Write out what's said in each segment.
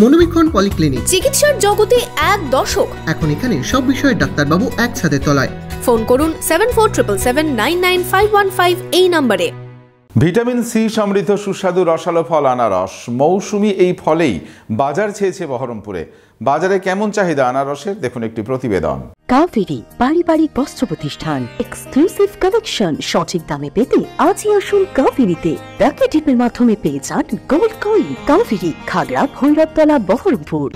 মনোবীক্ষণ polyclinic, চিকিৎসার জগতে এক দশক। এখন এখানে সব বিষয়ে ডাক্তারবাবু একসাথে তলায়। ফোন করুন 7477999515 এই নম্বরে। ভিটামিন সি সমৃদ্ধ সুস্বাদু রসালো ফল আনারস। মৌসুমি এই ফলেই বাজার ছেয়েছে বহরমপুরে। বাজারে কেমন চাহিদা আনারসের, দেখুন একটি প্রতিবেদন। কাভেরি পারিবারিক বস্ত্র প্রতিষ্ঠান, এক্সক্লুসিভ কালেকশন সঠিক দামে পেতে আজই আসুন কাভেরিতে। ব্যাকে টিপের মাধ্যমে পেয়ে যান গোল্ড কয়েন। কাভেরি, খাগড়া, ভৈরবতলা, বহরমপুর।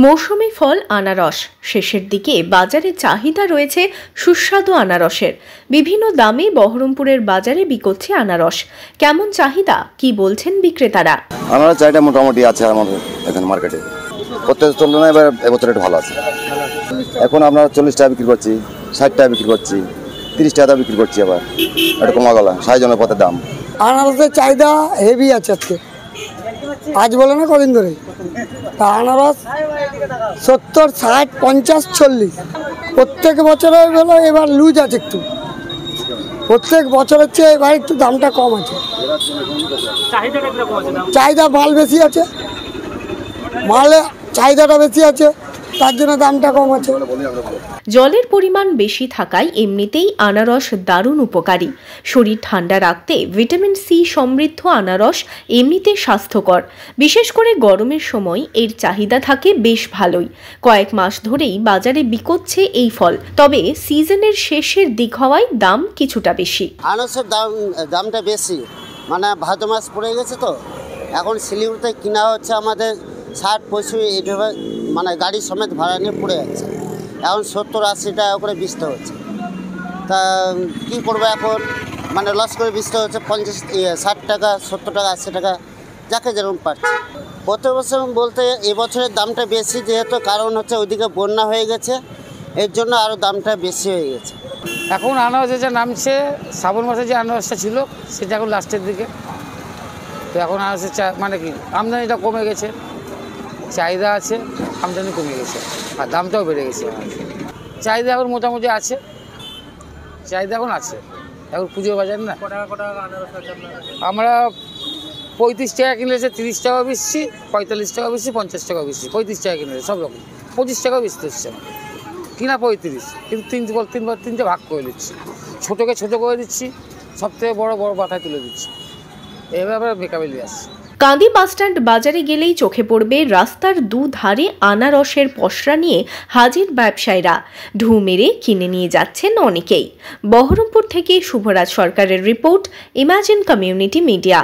মৌসুমি ফল আনারস। শেষের দিকে বাজারে চাহিদা রয়েছে সুস্বাদু আনারসের। বিভিন্ন দামে বহরমপুরের বাজারে বিকোচ্ছে আনারস। কেমন চাহিদা, কি বলছেন বিক্রেতারা? আনারস চাহিদা মোটামুটি আছে আমাদের এখানে মার্কেটে। প্রত্যেক তুলনায় এবার এবছর একটু ভালো আছে। এখন আমরা 40 টাকা বিক্রি করছি, 60 টাকা বিক্রি করছি, 30 টাকা বিক্রি করছি। আবার একটু কমা গেল সাইজনের পথের দাম। আনারসের চাহিদা হেভি আছে আজকে, আজ বলে না কদিন ধরে। তা আনারস 70, 60, 50, 40 প্রত্যেক বছরের বেলা এবার লুজ আছে একটু। প্রত্যেক বছরের চেয়ে এবার একটু দামটা কম আছে। চাহিদা মাল বেশি আছে, মালে চাহিদাটা বেশি আছে, তার জন্য দামটা কম আছে। জলের পরিমাণ বেশি থাকায় এমনিতেই আনারস দারুণ উপকারী। শরীর ঠান্ডা রাখতে ভিটামিন সি সমৃদ্ধ আনারস এমনিতে স্বাস্থ্যকর। বিশেষ করে গরমের সময় এর চাহিদা থাকে বেশ ভালোই। কয়েক মাস ধরেই বাজারে বিকোচ্ছে এই ফল। তবে সিজনের শেষের দিক হওয়ায় দাম কিছুটা বেশি। আনারসের দামটা বেশি, মানে ভাদ্র মাস পড়ে গেছে তো। এখন শিলিগুড়িতে কিনা হচ্ছে আমাদের 60-65 এইভাবে, মানে গাড়ি সমেত ভাড়া নিয়ে পড়ে যাচ্ছে। এখন 70-80 টাকা করে বেচতে হচ্ছে। তা কী করবো এখন, মানে লস করে বেচতে হচ্ছে। 60 টাকা, 70 টাকা, 80 টাকা, যাকে যেরকম পাচ্ছে। প্রত্যেক বছর বলতে এবছরের দামটা বেশি, যেহেতু কারণ হচ্ছে ওইদিকে বন্যা হয়ে গেছে, এর জন্য আরও দামটা বেশি হয়ে গেছে। এখন আনারস যে নামছে, শ্রাবণ মাসে যে আনারসটা ছিল সেটা এখন লাস্টের দিকে। তো এখন আনারসের মানে কি আমদানিটা কমে গেছে, চাহিদা আছে, আমদানি কমে গেছে, আর দামটাও বেড়ে গেছে। চাহিদা এখন মোটামুটি আছে, চাহিদা এখন আছে। এখন পুজোর বাজার না। আমরা 35 টাকা কিনেছে, 30 টাকা বেশি, 45 টাকা বেশি, 50 টাকা বেশি, 35 টাকা কিনেছে সব রকম। 25 টাকাও বেশি হচ্ছে আমাদের কিনা 35, কিন্তু তিনটে ভাগ করে দিচ্ছি। ছোটোকে ছোটো করে দিচ্ছি, সবথেকে বড় মাথায় তুলে দিচ্ছি। এভাবে মেকাবেলি আসছে। কান্দি বাসস্ট্যান্ড বাজারে গেলেই চোখে পড়বে রাস্তার দুধারে আনারসের পসরা নিয়ে হাজির ব্যবসায়ীরা। ঢু মেরে কিনে নিয়ে যাচ্ছেন অনেকেই। বহরমপুর থেকে শুভরাজ সরকারের রিপোর্ট, ইমাজিন কমিউনিটি মিডিয়া।